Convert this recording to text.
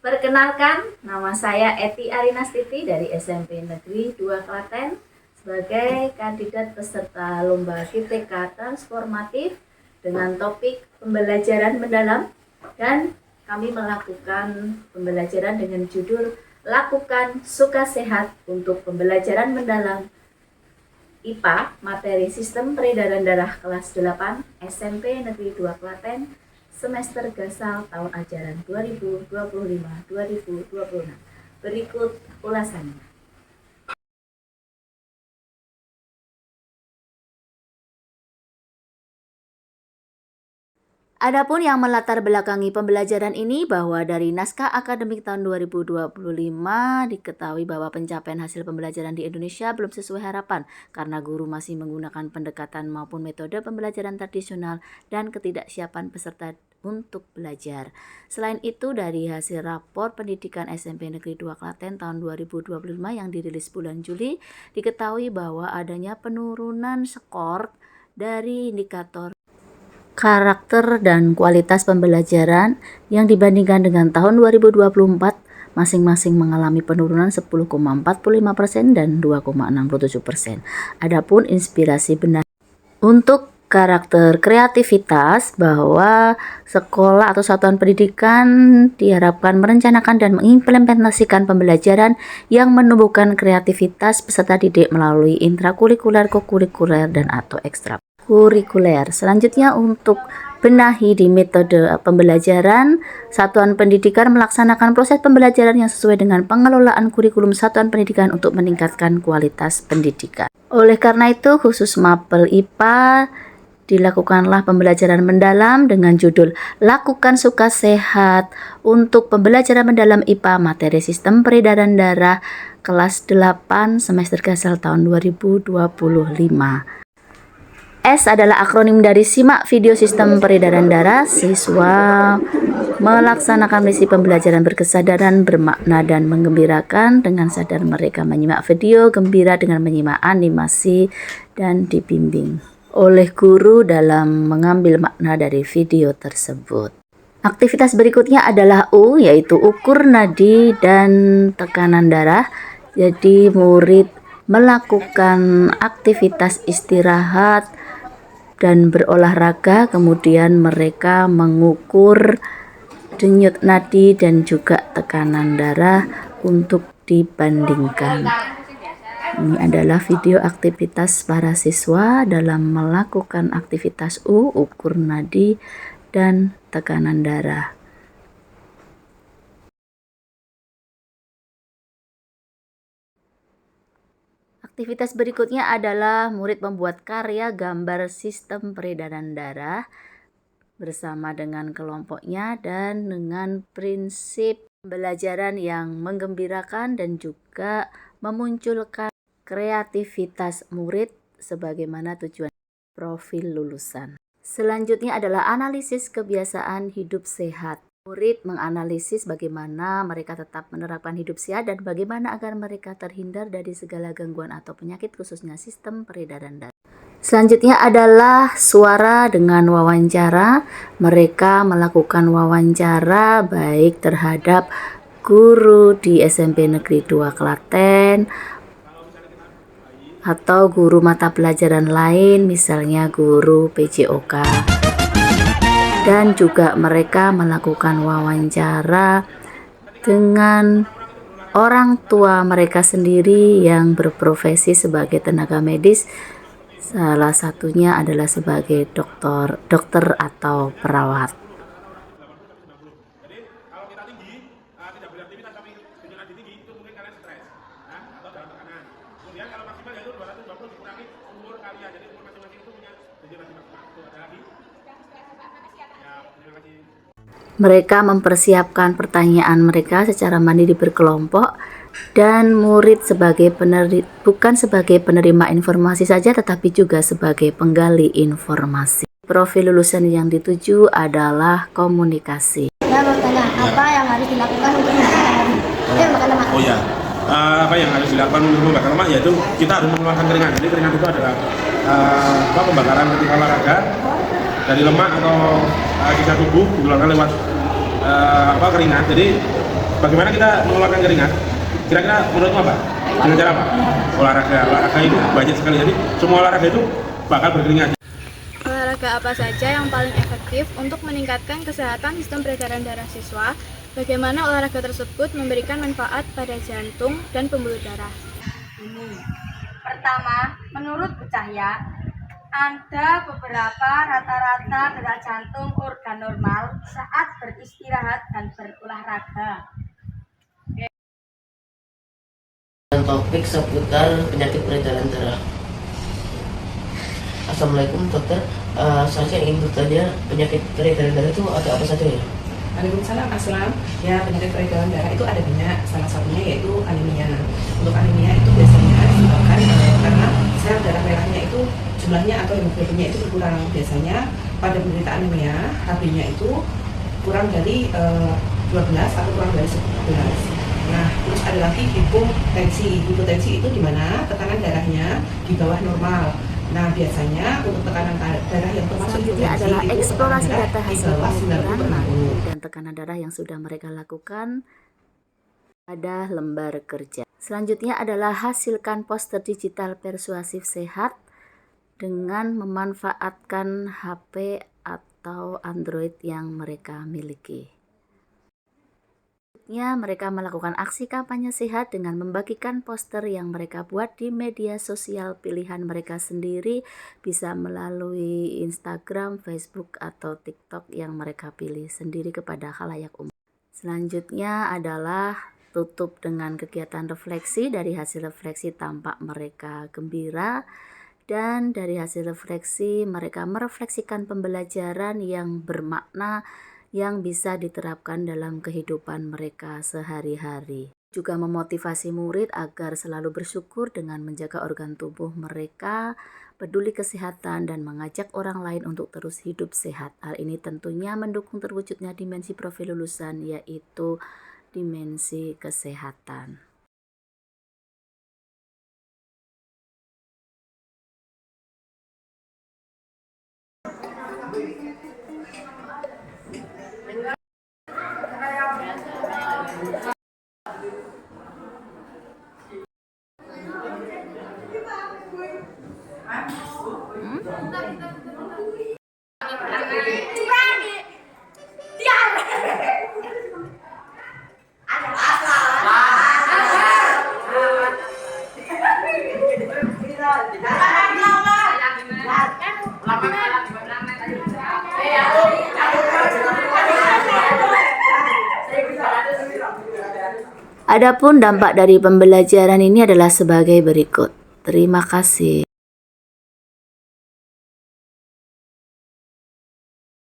Perkenalkan, nama saya Eti Arinastiti dari SMP Negeri 2 Klaten sebagai kandidat peserta Lomba GTK Transformatif dengan topik pembelajaran mendalam, dan kami melakukan pembelajaran dengan judul Lakukan Suka Sehat untuk pembelajaran mendalam IPA materi Sistem Peredaran Darah kelas 8 SMP Negeri 2 Klaten semester gasal tahun ajaran 2025-2026. Berikut ulasannya. Adapun yang melatar belakangi pembelajaran ini bahwa dari naskah akademik tahun 2025 diketahui bahwa pencapaian hasil pembelajaran di Indonesia belum sesuai harapan karena guru masih menggunakan pendekatan maupun metode pembelajaran tradisional dan ketidaksiapan peserta untuk belajar. Selain itu, dari hasil rapor pendidikan SMP Negeri 2 Klaten tahun 2025 yang dirilis bulan Juli, diketahui bahwa adanya penurunan skor dari indikator karakter dan kualitas pembelajaran yang dibandingkan dengan tahun 2024 masing-masing mengalami penurunan 10,45% dan 2,67%. Adapun inspirasi benar untuk karakter kreativitas bahwa sekolah atau satuan pendidikan diharapkan merencanakan dan mengimplementasikan pembelajaran yang menumbuhkan kreativitas peserta didik melalui intrakurikuler, kokurikuler, dan atau ekstra kurikuler. Selanjutnya, untuk benahi di metode pembelajaran, satuan pendidikan melaksanakan proses pembelajaran yang sesuai dengan pengelolaan kurikulum satuan pendidikan untuk meningkatkan kualitas pendidikan. Oleh karena itu, khusus Mapel IPA dilakukanlah pembelajaran mendalam dengan judul Lakukan Suka Sehat untuk pembelajaran mendalam IPA materi Sistem Peredaran Darah kelas 8 semester gasal tahun 2025. S adalah akronim dari Simak Video Sistem Peredaran Darah. Siswa melaksanakan misi pembelajaran berkesadaran, bermakna, dan menggembirakan. Dengan sadar mereka menyimak video gembira dengan menyimak animasi dan dibimbing oleh guru dalam mengambil makna dari video tersebut. Aktivitas berikutnya adalah U, yaitu ukur nadi dan tekanan darah. Jadi murid melakukan aktivitas istirahat dan berolahraga, kemudian mereka mengukur denyut nadi dan juga tekanan darah untuk dibandingkan. Ini adalah video aktivitas para siswa dalam melakukan aktivitas U, ukur nadi dan tekanan darah. Aktivitas berikutnya adalah murid membuat karya gambar sistem peredaran darah bersama dengan kelompoknya dan dengan prinsip pembelajaran yang menggembirakan dan juga memunculkan kreativitas murid sebagaimana tujuan profil lulusan. Selanjutnya adalah analisis kebiasaan hidup sehat. Murid menganalisis bagaimana mereka tetap menerapkan hidup sehat dan bagaimana agar mereka terhindar dari segala gangguan atau penyakit khususnya sistem peredaran darah. Selanjutnya adalah suara dengan wawancara. Mereka melakukan wawancara baik terhadap guru di SMP Negeri 2 Klaten atau guru mata pelajaran lain, misalnya guru PJOK. Dan juga mereka melakukan wawancara dengan orang tua mereka sendiri yang berprofesi sebagai tenaga medis. Salah satunya adalah sebagai dokter atau perawat. Mereka mempersiapkan pertanyaan mereka secara mandiri berkelompok, dan murid bukan sebagai penerima informasi saja tetapi juga sebagai penggali informasi. Profil lulusan yang dituju adalah komunikasi. Saya mau tanya, apa yang harus dilakukan untuk membakar lemak? Oh ya, apa yang harus dilakukan untuk membakar lemak, yaitu kita harus mengeluarkan keringat. Jadi keringat itu adalah pembakaran ketika olahraga dari lemak atau sisa tubuh dikeluarkan lewat keringat. Jadi bagaimana kita mengeluarkan keringat? Kira-kira menurutmu apa? Dengan cara apa? Olahraga itu banyak sekali, jadi semua olahraga itu bakal berkeringat. Olahraga apa saja yang paling efektif untuk meningkatkan kesehatan sistem peredaran darah siswa? Bagaimana olahraga tersebut memberikan manfaat pada jantung dan pembuluh darah? Pertama, menurut Bu Cahya, ada beberapa rata-rata detak jantung organ normal saat beristirahat dan berolahraga. Topik seputar penyakit peredaran darah. Assalamualaikum dokter, saya ingin bertanya penyakit peredaran darah itu ada apa saja ya? Waalaikumsalam, Aslam. Ya, penyakit peredaran darah itu ada banyak, salah satunya yaitu anemia. Untuk anemia itu biasanya disebabkan karena sel darah merahnya itu jumlahnya atau hemoglobinnya itu berkurang. Biasanya pada penderita anemia, HB-nya itu kurang dari 12 atau kurang dari 11. Nah, terus ada lagi hipotensi. Hipotensi itu di mana tekanan darahnya di bawah normal. Nah, biasanya untuk tekanan darah yang termasuk Selanjutnya adalah itu eksplorasi tekanan data darah di hasil bawah pengukuran 90/60. dan tekanan darah yang sudah mereka lakukan pada lembar kerja. Selanjutnya adalah hasilkan poster digital persuasif sehat dengan memanfaatkan HP atau Android yang mereka miliki. Mereka melakukan aksi kampanye sehat dengan membagikan poster yang mereka buat di media sosial pilihan mereka sendiri, bisa melalui Instagram, Facebook, atau TikTok yang mereka pilih sendiri kepada khalayak umum. Selanjutnya adalah tutup dengan kegiatan refleksi. Dari hasil refleksi tampak mereka gembira, dan dari hasil refleksi mereka merefleksikan pembelajaran yang bermakna yang bisa diterapkan dalam kehidupan mereka sehari-hari. Juga memotivasi murid agar selalu bersyukur dengan menjaga organ tubuh mereka, peduli kesehatan, dan mengajak orang lain untuk terus hidup sehat. Hal ini tentunya mendukung terwujudnya dimensi profil lulusan, yaitu dimensi kesehatan. Adapun dampak dari pembelajaran ini adalah sebagai berikut. Terima kasih.